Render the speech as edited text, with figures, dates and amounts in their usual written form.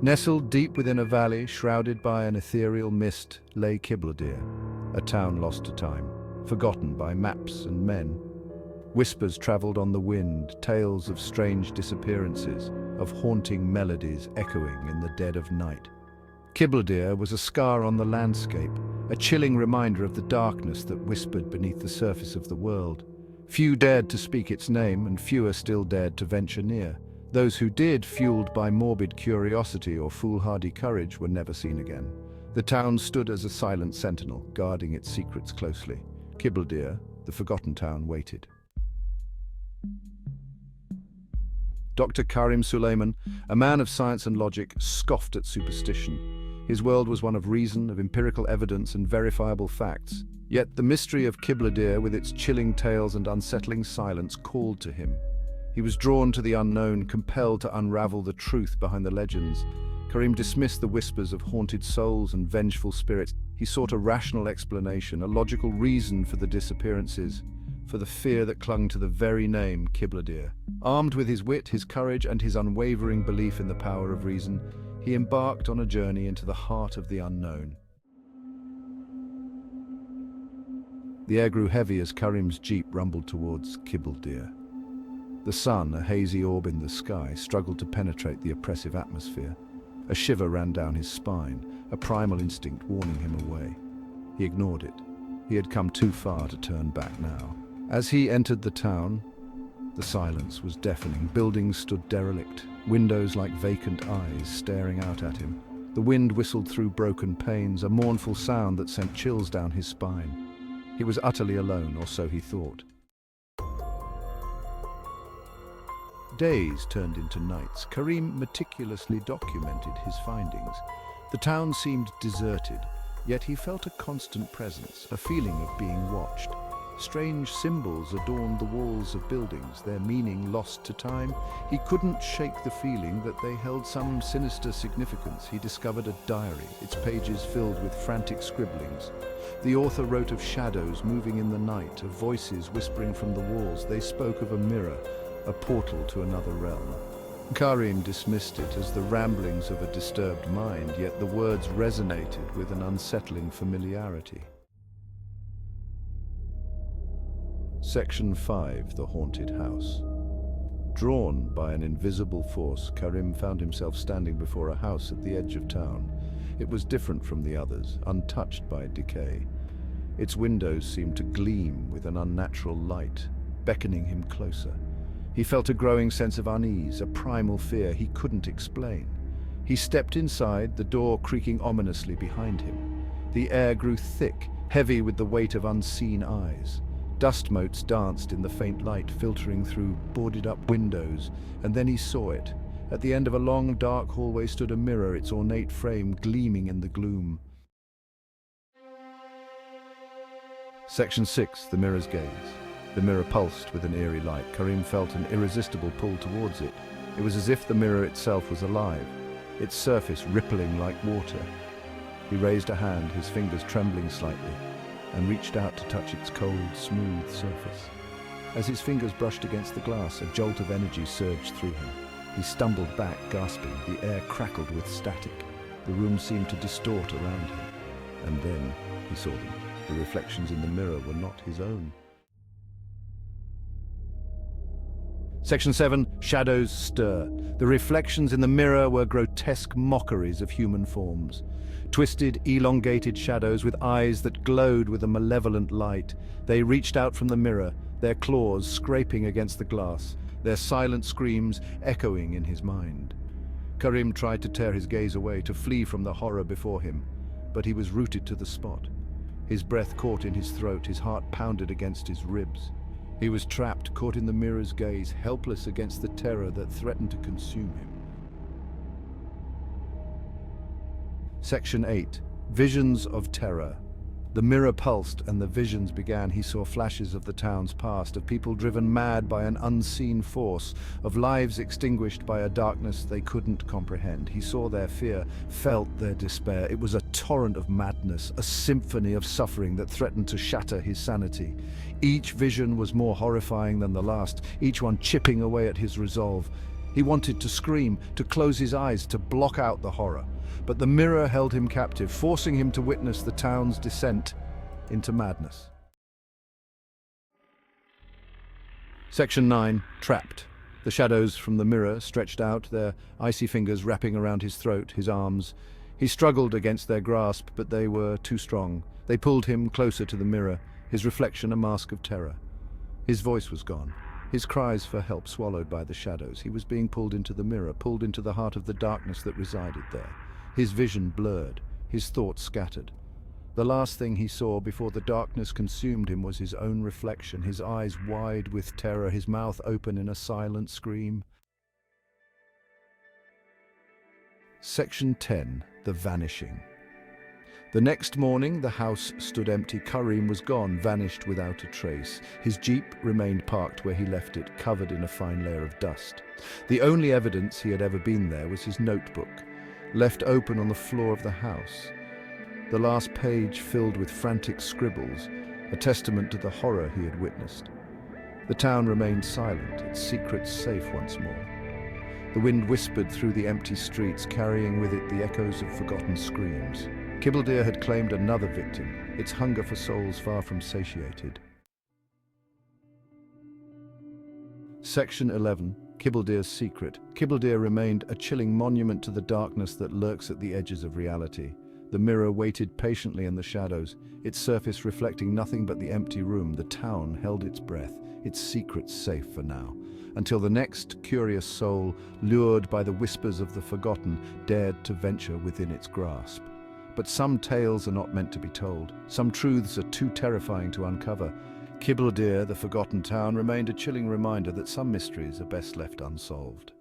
Nestled deep within a valley, shrouded by an ethereal mist, lay KIBLEDERE, a town lost to time, forgotten by maps and men. Whispers traveled on the wind, tales of strange disappearances, of haunting melodies echoing in the dead of night. KIBLEDERE was a scar on the landscape, a chilling reminder of the darkness that whispered beneath the surface of the world. Few dared to speak its name, and fewer still dared to venture near. Those who did, fueled by morbid curiosity or foolhardy courage, were never seen again. The town stood as a silent sentinel, guarding its secrets closely. KIBLEDERE, the forgotten town, waited. Dr. Karim Sulaiman, a man of science and logic, scoffed at superstition. His world was one of reason, of empirical evidence and verifiable facts. Yet the mystery of KIBLEDERE, with its chilling tales and unsettling silence, called to him. He was drawn to the unknown, compelled to unravel the truth behind the legends. Karim dismissed the whispers of haunted souls and vengeful spirits. He sought a rational explanation, a logical reason for the disappearances, for the fear that clung to the very name KIBLEDERE. Armed with his wit, his courage, and his unwavering belief in the power of reason, he embarked on a journey into the heart of the unknown. The air grew heavy as Karim's jeep rumbled towards KIBLEDERE. The sun, a hazy orb in the sky, struggled to penetrate the oppressive atmosphere. A shiver ran down his spine, a primal instinct warning him away. He ignored it. He had come too far to turn back now. As he entered the town, the silence was deafening. Buildings stood derelict, windows like vacant eyes staring out at him. The wind whistled through broken panes, a mournful sound that sent chills down his spine. He was utterly alone, or so he thought. Days turned into nights. Karim meticulously documented his findings. The town seemed deserted, yet he felt a constant presence, a feeling of being watched. Strange symbols adorned the walls of buildings, their meaning lost to time. He couldn't shake the feeling that they held some sinister significance. He discovered a diary, its pages filled with frantic scribblings. The author wrote of shadows moving in the night, of voices whispering from the walls. They spoke of a mirror, a portal to another realm. Karim dismissed it as the ramblings of a disturbed mind, yet the words resonated with an unsettling familiarity. Section 5. The Haunted House. Drawn by an invisible force, Karim found himself standing before a house at the edge of town. It was different from the others, untouched by decay. Its windows seemed to gleam with an unnatural light, beckoning him closer. He felt a growing sense of unease, a primal fear he couldn't explain. He stepped inside, the door creaking ominously behind him. The air grew thick, heavy with the weight of unseen eyes. Dust motes danced in the faint light filtering through boarded-up windows, and then he saw it. At the end of a long, dark hallway stood a mirror, its ornate frame gleaming in the gloom. Section 6. The Mirror's Gaze. The mirror pulsed with an eerie light. Karim felt an irresistible pull towards it. It was as if the mirror itself was alive, its surface rippling like water. He raised a hand, his fingers trembling slightly, and reached out to touch its cold, smooth surface. As his fingers brushed against the glass, a jolt of energy surged through him. He stumbled back, gasping. The air crackled with static. The room seemed to distort around him. And then he saw them. The reflections in the mirror were not his own. Section 7. Shadows stir. The reflections in the mirror were grotesque mockeries of human forms. Twisted, elongated shadows with eyes that glowed with a malevolent light. They reached out from the mirror, their claws scraping against the glass, their silent screams echoing in his mind. Karim tried to tear his gaze away, to flee from the horror before him, but he was rooted to the spot. His breath caught in his throat, his heart pounded against his ribs. He was trapped, caught in the mirror's gaze, helpless against the terror that threatened to consume him. Section 8. Visions of Terror. The mirror pulsed and the visions began. He saw flashes of the town's past, of people driven mad by an unseen force, of lives extinguished by a darkness they couldn't comprehend. He saw their fear, felt their despair. It was a torrent of madness, a symphony of suffering that threatened to shatter his sanity. Each vision was more horrifying than the last, each one chipping away at his resolve. He wanted to scream, to close his eyes, to block out the horror. But the mirror held him captive, forcing him to witness the town's descent into madness. Section 9. Trapped. The shadows from the mirror stretched out, their icy fingers wrapping around his throat, his arms. He struggled against their grasp, but they were too strong. They pulled him closer to the mirror, his reflection a mask of terror. His voice was gone, his cries for help swallowed by the shadows. He was being pulled into the mirror, pulled into the heart of the darkness that resided there. His vision blurred, his thoughts scattered. The last thing he saw before the darkness consumed him was his own reflection, his eyes wide with terror, his mouth open in a silent scream. Section 10. The Vanishing. The next morning, the house stood empty. Karim was gone, vanished without a trace. His jeep remained parked where he left it, covered in a fine layer of dust. The only evidence he had ever been there was his notebook, left open on the floor of the house. The last page filled with frantic scribbles, a testament to the horror he had witnessed. The town remained silent, its secrets safe once more. The wind whispered through the empty streets, carrying with it the echoes of forgotten screams. KIBLEDERE had claimed another victim, its hunger for souls far from satiated. Section 11. KIBLEDERE's secret. KIBLEDERE remained a chilling monument to the darkness that lurks at the edges of reality. The mirror waited patiently in the shadows, its surface reflecting nothing but the empty room. The town held its breath, its secrets safe for now, until the next curious soul, lured by the whispers of the forgotten, dared to venture within its grasp. But some tales are not meant to be told. Some truths are too terrifying to uncover. KIBLEDERE, the forgotten town, remained a chilling reminder that some mysteries are best left unsolved.